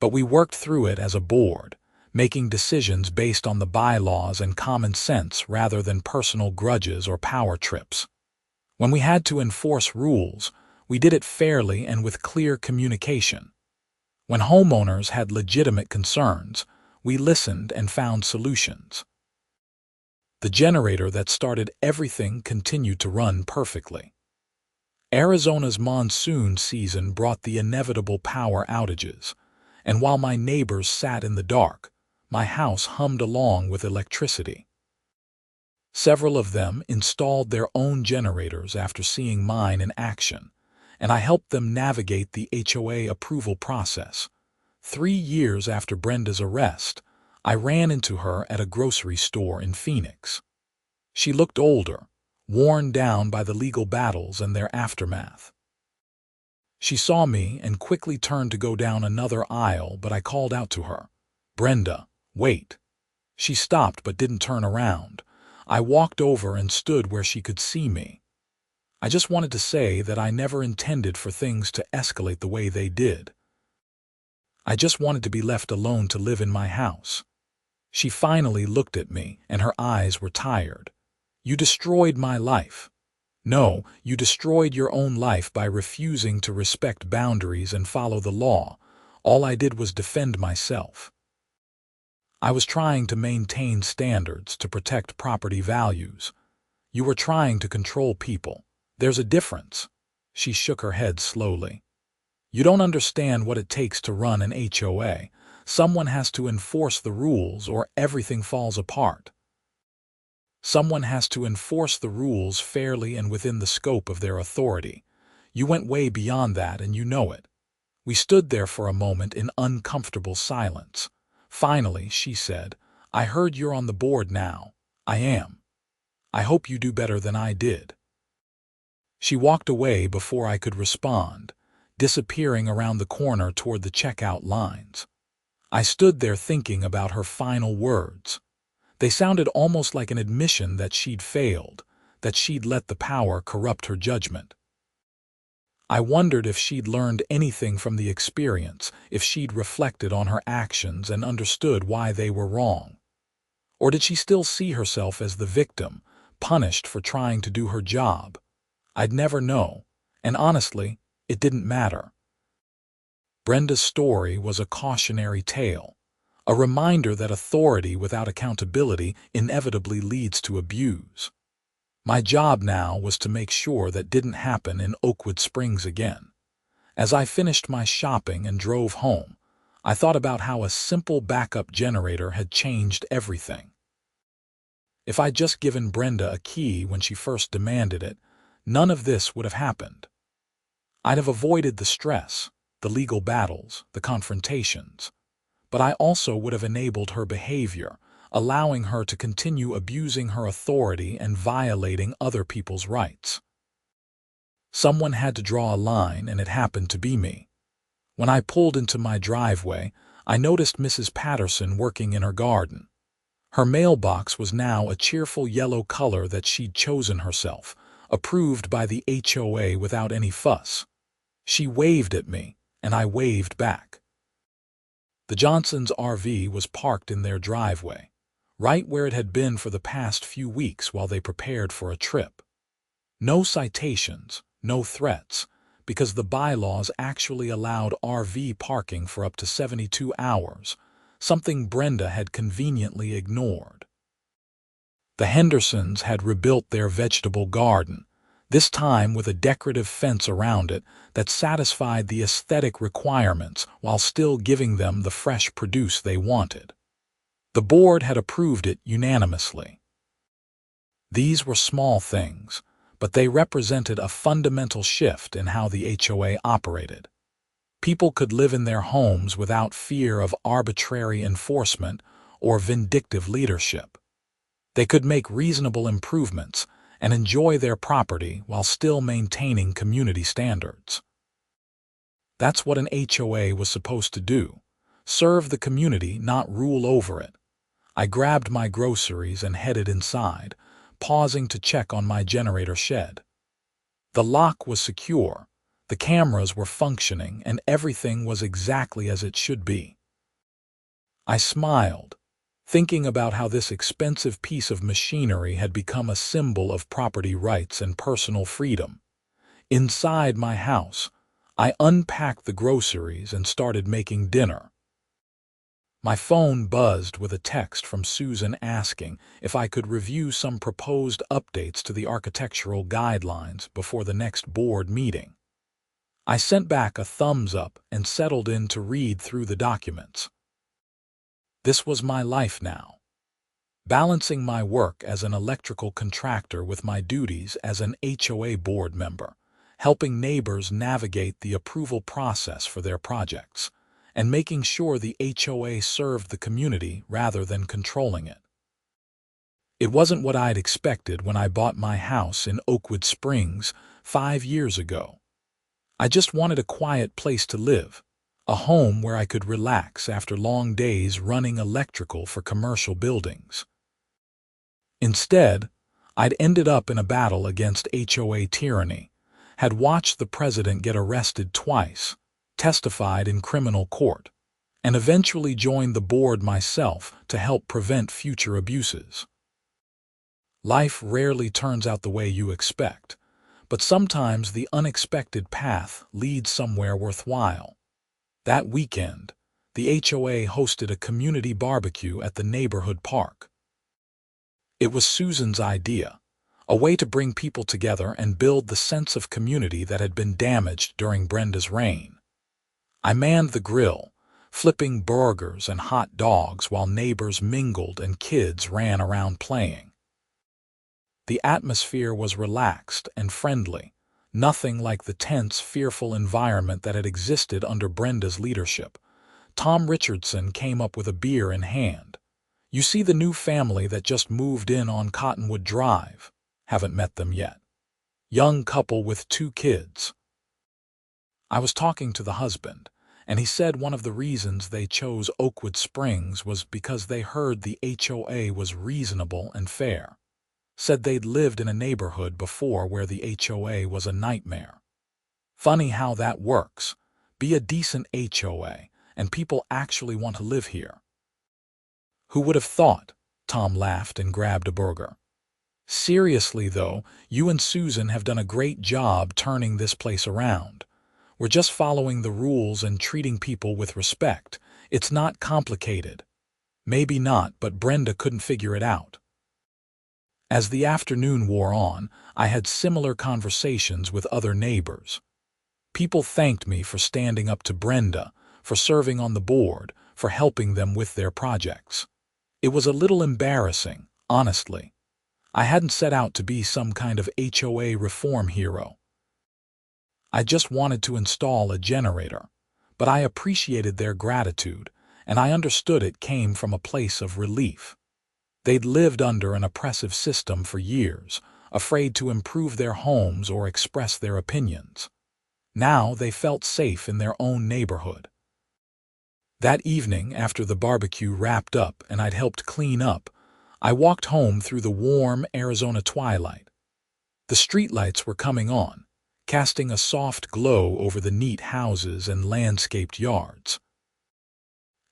But we worked through it as a board, making decisions based on the bylaws and common sense rather than personal grudges or power trips. When we had to enforce rules, we did it fairly and with clear communication. When homeowners had legitimate concerns, we listened and found solutions. The generator that started everything continued to run perfectly. Arizona's monsoon season brought the inevitable power outages, and while my neighbors sat in the dark, my house hummed along with electricity. Several of them installed their own generators after seeing mine in action, and I helped them navigate the HOA approval process. 3 years after Brenda's arrest, I ran into her at a grocery store in Phoenix. She looked older, worn down by the legal battles and their aftermath. She saw me and quickly turned to go down another aisle, but I called out to her, "Brenda, wait." She stopped but didn't turn around. I walked over and stood where she could see me. I just wanted to say that I never intended for things to escalate the way they did. I just wanted to be left alone to live in my house. She finally looked at me, and her eyes were tired. "You destroyed my life." "No, you destroyed your own life by refusing to respect boundaries and follow the law. All I did was defend myself. I was trying to maintain standards to protect property values. You were trying to control people. There's a difference." She shook her head slowly. "You don't understand what it takes to run an HOA. Someone has to enforce the rules or everything falls apart. Someone has to enforce the rules fairly and within the scope of their authority. You went way beyond that, and you know it." We stood there for a moment in uncomfortable silence. Finally, she said, "I heard you're on the board now." "I am. I hope you do better than I did." She walked away before I could respond, disappearing around the corner toward the checkout lines. I stood there thinking about her final words. They sounded almost like an admission that she'd failed, that she'd let the power corrupt her judgment. I wondered if she'd learned anything from the experience, if she'd reflected on her actions and understood why they were wrong. Or did she still see herself as the victim, punished for trying to do her job? I'd never know, and honestly, it didn't matter. Brenda's story was a cautionary tale, a reminder that authority without accountability inevitably leads to abuse. My job now was to make sure that didn't happen in Oakwood Springs again. As I finished my shopping and drove home, I thought about how a simple backup generator had changed everything. If I'd just given Brenda a key when she first demanded it, none of this would have happened. I'd have avoided the stress, the legal battles, the confrontations. But I also would have enabled her behavior, allowing her to continue abusing her authority and violating other people's rights. Someone had to draw a line, and it happened to be me. When I pulled into my driveway, I noticed Mrs. Patterson working in her garden. Her mailbox was now a cheerful yellow color that she'd chosen herself, approved by the HOA without any fuss. She waved at me, and I waved back. The Johnsons' RV was parked in their driveway, right where it had been for the past few weeks while they prepared for a trip. No citations, no threats, because the bylaws actually allowed RV parking for up to 72 hours, something Brenda had conveniently ignored. The Hendersons had rebuilt their vegetable garden, this time with a decorative fence around it that satisfied the aesthetic requirements while still giving them the fresh produce they wanted. The board had approved it unanimously. These were small things, but they represented a fundamental shift in how the HOA operated. People could live in their homes without fear of arbitrary enforcement or vindictive leadership. They could make reasonable improvements and enjoy their property while still maintaining community standards. That's what an HOA was supposed to do: serve the community, not rule over it. I grabbed my groceries and headed inside, pausing to check on my generator shed. The lock was secure, the cameras were functioning, and everything was exactly as it should be. I smiled, thinking about how this expensive piece of machinery had become a symbol of property rights and personal freedom. Inside my house, I unpacked the groceries and started making dinner. My phone buzzed with a text from Susan asking if I could review some proposed updates to the architectural guidelines before the next board meeting. I sent back a thumbs up and settled in to read through the documents. This was my life now, balancing my work as an electrical contractor with my duties as an HOA board member, helping neighbors navigate the approval process for their projects, and making sure the HOA served the community rather than controlling it. It wasn't what I'd expected when I bought my house in Oakwood Springs 5 years ago. I just wanted a quiet place to live, a home where I could relax after long days running electrical for commercial buildings. Instead, I'd ended up in a battle against HOA tyranny, had watched the president get arrested twice, testified in criminal court, and eventually joined the board myself to help prevent future abuses. Life rarely turns out the way you expect, but sometimes the unexpected path leads somewhere worthwhile. That weekend, the HOA hosted a community barbecue at the neighborhood park. It was Susan's idea, a way to bring people together and build the sense of community that had been damaged during Brenda's reign. I manned the grill, flipping burgers and hot dogs while neighbors mingled and kids ran around playing. The atmosphere was relaxed and friendly, nothing like the tense, fearful environment that had existed under Brenda's leadership. Tom Richardson came up with a beer in hand. "You see the new family that just moved in on Cottonwood Drive? Haven't met them yet. Young couple with 2 kids." I was talking to the husband, and he said one of the reasons they chose Oakwood Springs was because they heard the HOA was reasonable and fair. Said they'd lived in a neighborhood before where the HOA was a nightmare. Funny how that works. Be a decent HOA, and people actually want to live here. "Who would have thought?" Tom laughed and grabbed a burger. "Seriously though, you and Susan have done a great job turning this place around. We're just following the rules and treating people with respect. It's not complicated." Maybe not, but Brenda couldn't figure it out. As the afternoon wore on, I had similar conversations with other neighbors. People thanked me for standing up to Brenda, for serving on the board, for helping them with their projects. It was a little embarrassing, honestly. I hadn't set out to be some kind of HOA reform hero. I just wanted to install a generator, but I appreciated their gratitude, and I understood it came from a place of relief. They'd lived under an oppressive system for years, afraid to improve their homes or express their opinions. Now they felt safe in their own neighborhood. That evening, after the barbecue wrapped up and I'd helped clean up, I walked home through the warm Arizona twilight. The streetlights were coming on, casting a soft glow over the neat houses and landscaped yards.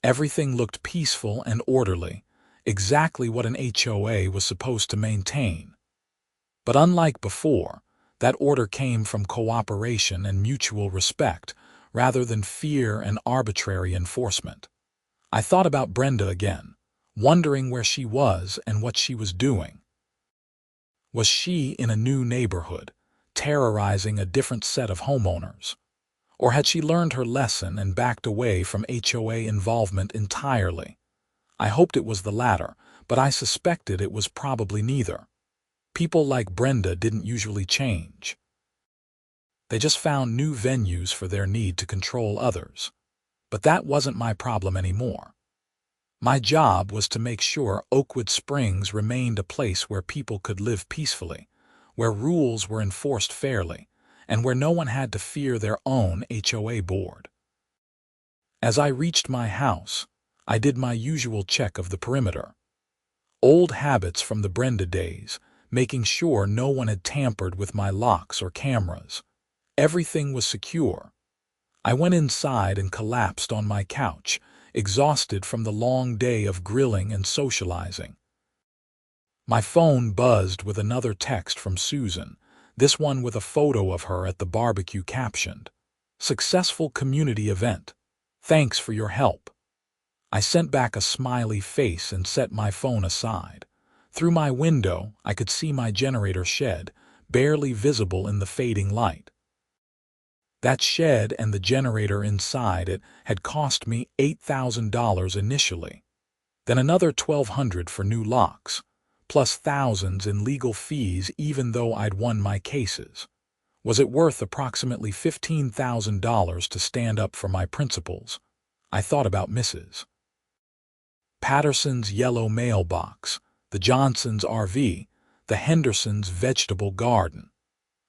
Everything looked peaceful and orderly, exactly what an HOA was supposed to maintain. But unlike before, that order came from cooperation and mutual respect, rather than fear and arbitrary enforcement. I thought about Brenda again, wondering where she was and what she was doing. Was she in a new neighborhood, terrorizing a different set of homeowners? Or had she learned her lesson and backed away from HOA involvement entirely? I hoped it was the latter, but I suspected it was probably neither. People like Brenda didn't usually change. They just found new venues for their need to control others. But that wasn't my problem anymore. My job was to make sure Oakwood Springs remained a place where people could live peacefully, where rules were enforced fairly, and where no one had to fear their own HOA board. As I reached my house, I did my usual check of the perimeter. Old habits from the Brenda days, making sure no one had tampered with my locks or cameras. Everything was secure. I went inside and collapsed on my couch, exhausted from the long day of grilling and socializing. My phone buzzed with another text from Susan, this one with a photo of her at the barbecue captioned, "Successful community event. Thanks for your help." I sent back a smiley face and set my phone aside. Through my window, I could see my generator shed, barely visible in the fading light. That shed and the generator inside it had cost me $8,000 initially, then another $1,200 for new locks, plus thousands in legal fees even though I'd won my cases. Was it worth approximately $15,000 to stand up for my principles? I thought about Mrs. Patterson's yellow mailbox, the Johnsons' RV, the Hendersons' vegetable garden.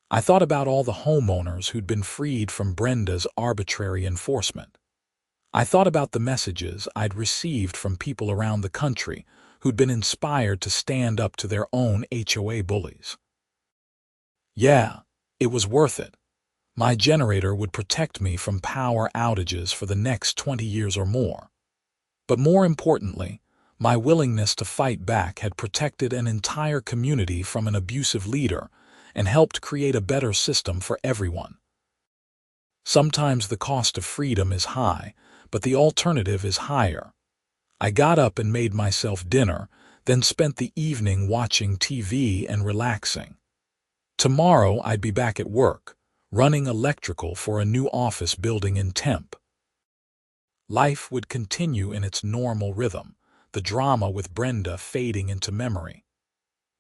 I thought about all the homeowners who'd been freed from Brenda's arbitrary enforcement. I thought about the messages I'd received from people around the country who'd been inspired to stand up to their own HOA bullies. Yeah, it was worth it. My generator would protect me from power outages for the next 20 years or more. But more importantly, my willingness to fight back had protected an entire community from an abusive leader and helped create a better system for everyone. Sometimes the cost of freedom is high, but the alternative is higher. I got up and made myself dinner, then spent the evening watching TV and relaxing. Tomorrow I'd be back at work, running electrical for a new office building in Temp. Life would continue in its normal rhythm, the drama with Brenda fading into memory.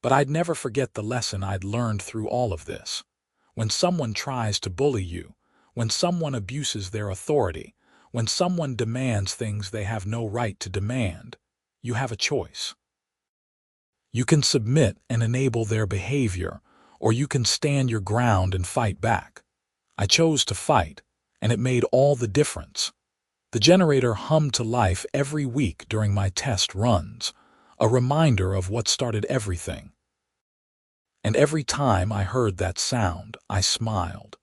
But I'd never forget the lesson I'd learned through all of this. When someone tries to bully you, when someone abuses their authority, when someone demands things they have no right to demand, you have a choice. You can submit and enable their behavior, or you can stand your ground and fight back. I chose to fight, and it made all the difference. The generator hummed to life every week during my test runs, a reminder of what started everything. And every time I heard that sound, I smiled,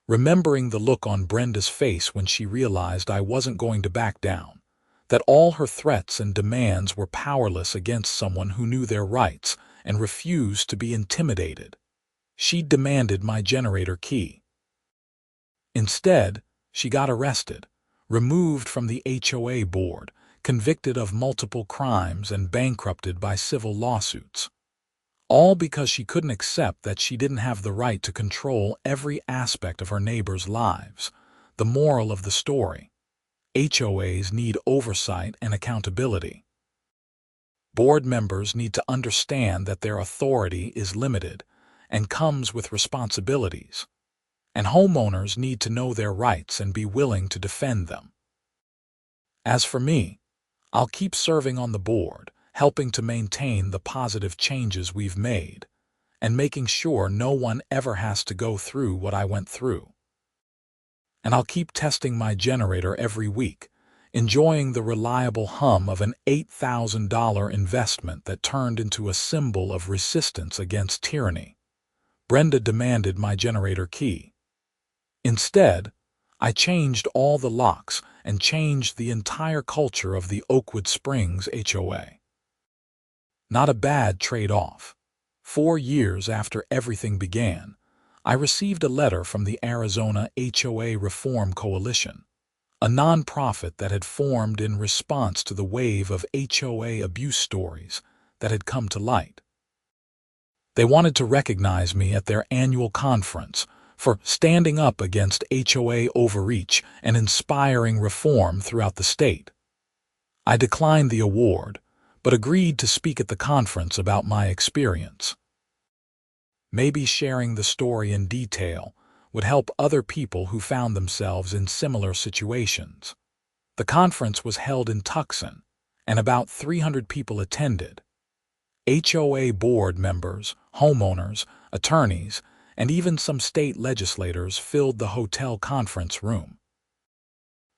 remembering the look on Brenda's face when she realized I wasn't going to back down, that all her threats and demands were powerless against someone who knew their rights and refused to be intimidated. She demanded my generator key. Instead, she got arrested, removed from the HOA board, convicted of multiple crimes and bankrupted by civil lawsuits. All because she couldn't accept that she didn't have the right to control every aspect of her neighbors' lives. The moral of the story: HOAs need oversight and accountability. Board members need to understand that their authority is limited and comes with responsibilities. And homeowners need to know their rights and be willing to defend them. As for me, I'll keep serving on the board, helping to maintain the positive changes we've made, and making sure no one ever has to go through what I went through. And I'll keep testing my generator every week, enjoying the reliable hum of an $8,000 investment that turned into a symbol of resistance against tyranny. Brenda demanded my generator key. Instead, I changed all the locks and changed the entire culture of the Oakwood Springs HOA. Not a bad trade-off. 4 years after everything began, I received a letter from the Arizona HOA Reform Coalition, a nonprofit that had formed in response to the wave of HOA abuse stories that had come to light. They wanted to recognize me at their annual conference for standing up against HOA overreach and inspiring reform throughout the state. I declined the award, but agreed to speak at the conference about my experience. Maybe sharing the story in detail would help other people who found themselves in similar situations. The conference was held in Tucson, and about 300 people attended. HOA board members, homeowners, attorneys, and even some state legislators filled the hotel conference room.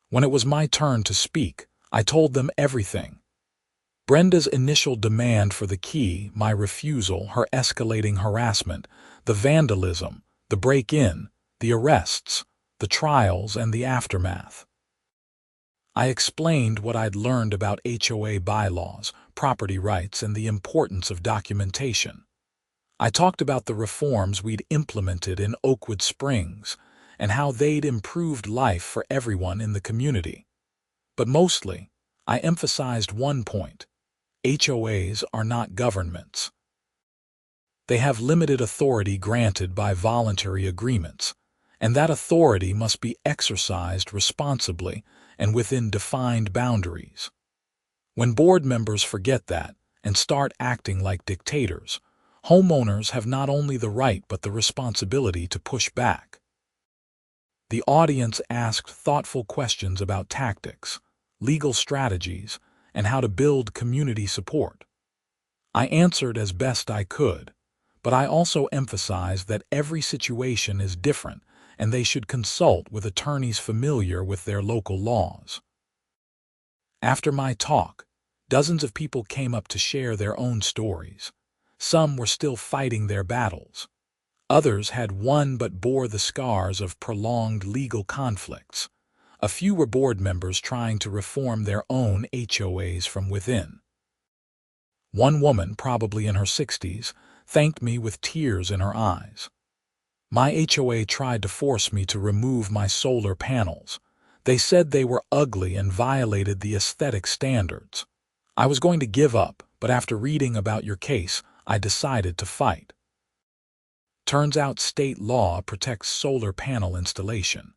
When it was my turn to speak, I told them everything. Brenda's initial demand for the key, my refusal, her escalating harassment, the vandalism, the break-in, the arrests, the trials, and the aftermath. I explained what I'd learned about HOA bylaws, property rights, and the importance of documentation. I talked about the reforms we'd implemented in Oakwood Springs and how they'd improved life for everyone in the community. But mostly, I emphasized one point: HOAs are not governments. They have limited authority granted by voluntary agreements, and that authority must be exercised responsibly and within defined boundaries. When board members forget that and start acting like dictators, homeowners have not only the right but the responsibility to push back. The audience asked thoughtful questions about tactics, legal strategies, and how to build community support. I answered as best I could, but I also emphasized that every situation is different and they should consult with attorneys familiar with their local laws. After my talk, dozens of people came up to share their own stories. Some were still fighting their battles. Others had won but bore the scars of prolonged legal conflicts. A few were board members trying to reform their own HOAs from within. One woman, probably in her 60s, thanked me with tears in her eyes. My HOA tried to force me to remove my solar panels. They said they were ugly and violated the aesthetic standards. I was going to give up, but after reading about your case, I decided to fight. Turns out state law protects solar panel installation.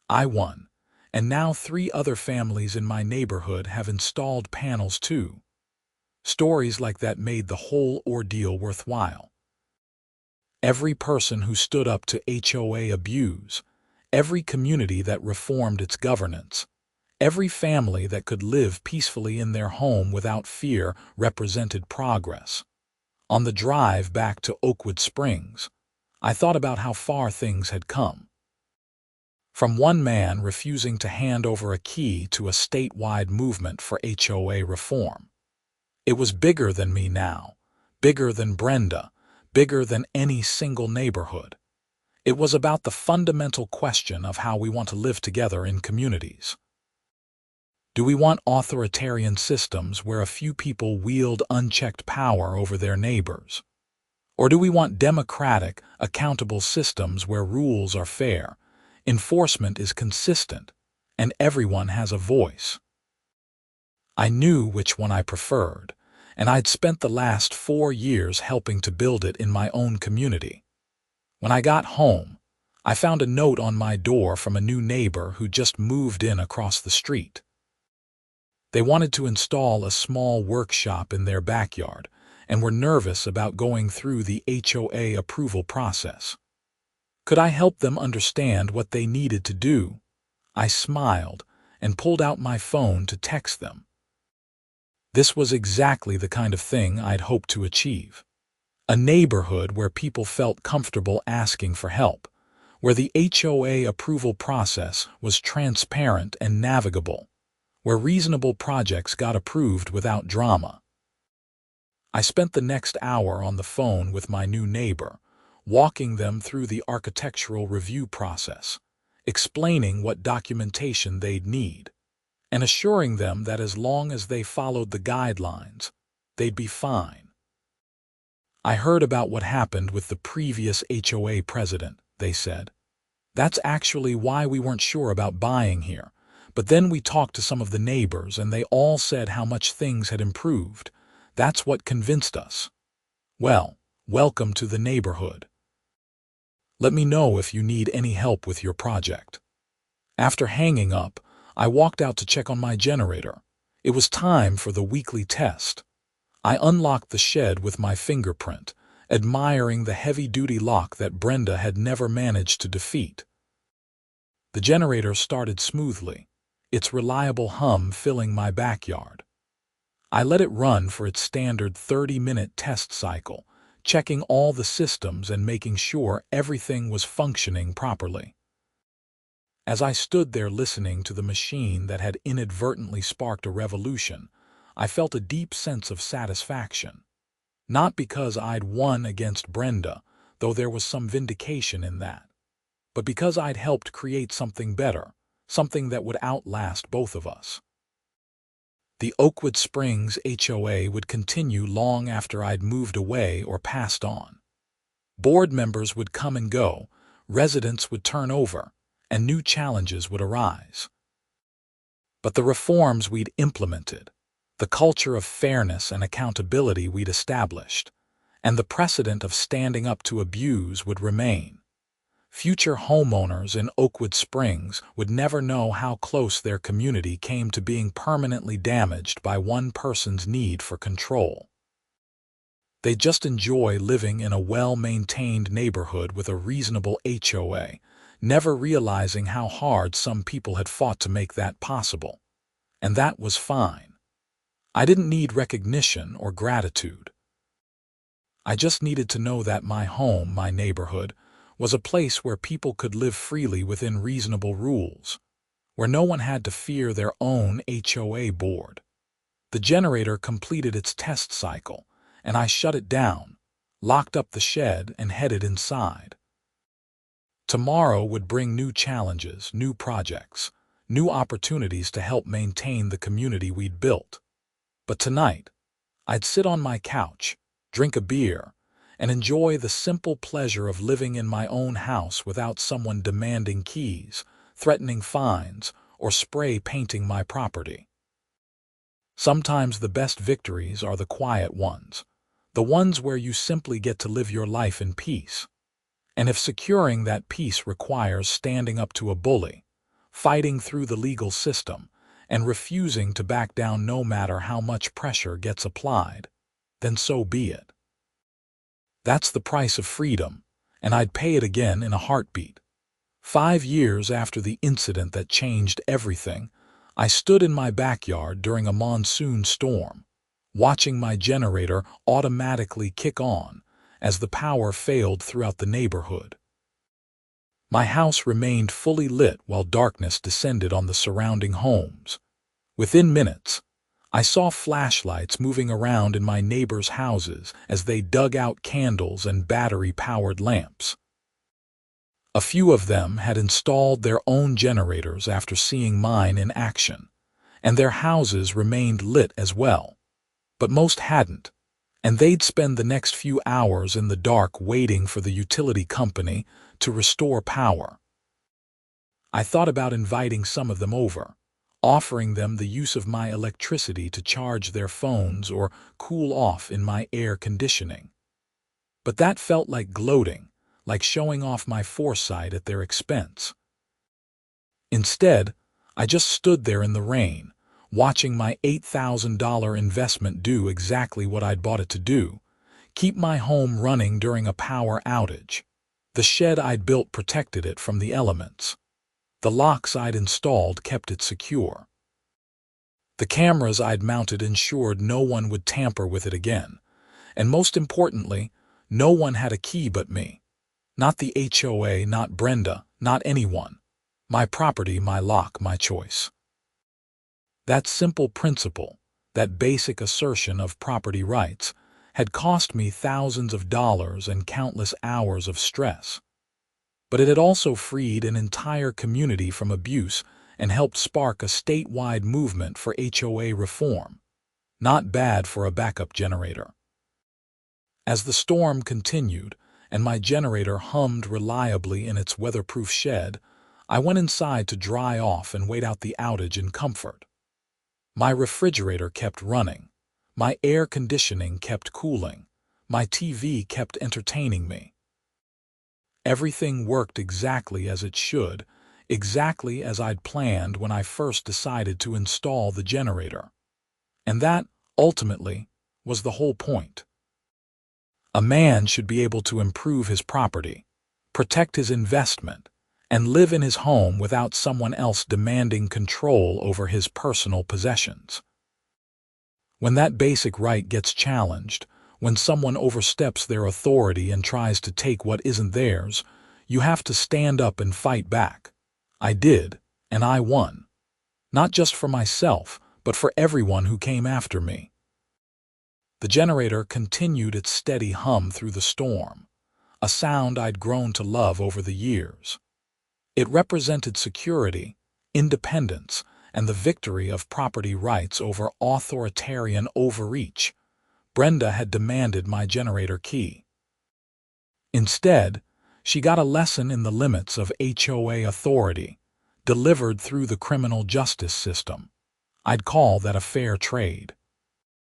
I won, and now 3 other families in my neighborhood have installed panels too. Stories like that made the whole ordeal worthwhile. Every person who stood up to HOA abuse, every community that reformed its governance, every family that could live peacefully in their home without fear represented progress. On the drive back to Oakwood Springs, I thought about how far things had come. From one man refusing to hand over a key to a statewide movement for HOA reform. It was bigger than me now, bigger than Brenda, bigger than any single neighborhood. It was about the fundamental question of how we want to live together in communities. Do we want authoritarian systems where a few people wield unchecked power over their neighbors? Or do we want democratic, accountable systems where rules are fair, enforcement is consistent, and everyone has a voice? I knew which one I preferred, and I'd spent the last 4 years helping to build it in my own community. When I got home, I found a note on my door from a new neighbor who just moved in across the street. They wanted to install a small workshop in their backyard and were nervous about going through the HOA approval process. Could I help them understand what they needed to do? I smiled and pulled out my phone to text them. This was exactly the kind of thing I'd hoped to achieve. A neighborhood where people felt comfortable asking for help, where the HOA approval process was transparent and navigable, where reasonable projects got approved without drama. I spent the next hour on the phone with my new neighbor, walking them through the architectural review process, explaining what documentation they'd need, and assuring them that as long as they followed the guidelines, they'd be fine. I heard about what happened with the previous HOA president, they said. That's actually why we weren't sure about buying here, but then we talked to some of the neighbors and they all said how much things had improved. That's what convinced us. Well, welcome to the neighborhood. Let me know if you need any help with your project. After hanging up, I walked out to check on my generator. It was time for the weekly test. I unlocked the shed with my fingerprint, admiring the heavy-duty lock that Brenda had never managed to defeat. The generator started smoothly, its reliable hum filling my backyard. I let it run for its standard 30-minute test cycle, checking all the systems and making sure everything was functioning properly. As I stood there listening to the machine that had inadvertently sparked a revolution, I felt a deep sense of satisfaction. Not because I'd won against Brenda, though there was some vindication in that, but because I'd helped create something better, something that would outlast both of us. The Oakwood Springs HOA would continue long after I'd moved away or passed on. Board members would come and go, residents would turn over, and new challenges would arise. But the reforms we'd implemented, the culture of fairness and accountability we'd established, and the precedent of standing up to abuse would remain. Future homeowners in Oakwood Springs would never know how close their community came to being permanently damaged by one person's need for control. They'd just enjoy living in a well-maintained neighborhood with a reasonable HOA, never realizing how hard some people had fought to make that possible. And that was fine. I didn't need recognition or gratitude. I just needed to know that my home, my neighborhood, was a place where people could live freely within reasonable rules, where no one had to fear their own HOA board. The generator completed its test cycle, and I shut it down, locked up the shed, and headed inside. Tomorrow would bring new challenges, new projects, new opportunities to help maintain the community we'd built. But tonight, I'd sit on my couch, drink a beer, and enjoy the simple pleasure of living in my own house without someone demanding keys, threatening fines, or spray painting my property. Sometimes the best victories are the quiet ones, the ones where you simply get to live your life in peace. And if securing that peace requires standing up to a bully, fighting through the legal system, and refusing to back down no matter how much pressure gets applied, then so be it. That's the price of freedom, and I'd pay it again in a heartbeat. 5 years after the incident that changed everything, I stood in my backyard during a monsoon storm, watching my generator automatically kick on as the power failed throughout the neighborhood. My house remained fully lit while darkness descended on the surrounding homes. Within minutes, I saw flashlights moving around in my neighbors' houses as they dug out candles and battery-powered lamps. A few of them had installed their own generators after seeing mine in action, and their houses remained lit as well. But most hadn't, and they'd spend the next few hours in the dark waiting for the utility company to restore power. I thought about inviting some of them over, offering them the use of my electricity to charge their phones or cool off in my air conditioning. But that felt like gloating, like showing off my foresight at their expense. Instead, I just stood there in the rain, watching my $8,000 investment do exactly what I'd bought it to do, keep my home running during a power outage. The shed I'd built protected it from the elements. The locks I'd installed kept it secure. The cameras I'd mounted ensured no one would tamper with it again, and most importantly, no one had a key but me. Not the HOA, not Brenda, not anyone. My property, my lock, my choice. That simple principle, that basic assertion of property rights, had cost me thousands of dollars and countless hours of stress. But it had also freed an entire community from abuse and helped spark a statewide movement for HOA reform. Not bad for a backup generator. As the storm continued and my generator hummed reliably in its weatherproof shed, I went inside to dry off and wait out the outage in comfort. My refrigerator kept running, my air conditioning kept cooling, my TV kept entertaining me. Everything worked exactly as it should, exactly as I'd planned when I first decided to install the generator. And that, ultimately, was the whole point. A man should be able to improve his property, protect his investment, and live in his home without someone else demanding control over his personal possessions. When that basic right gets challenged, when someone oversteps their authority and tries to take what isn't theirs, you have to stand up and fight back. I did, and I won. Not just for myself, but for everyone who came after me. The generator continued its steady hum through the storm, a sound I'd grown to love over the years. It represented security, independence, and the victory of property rights over authoritarian overreach. Brenda had demanded my generator key. Instead, she got a lesson in the limits of HOA authority, delivered through the criminal justice system. I'd call that a fair trade.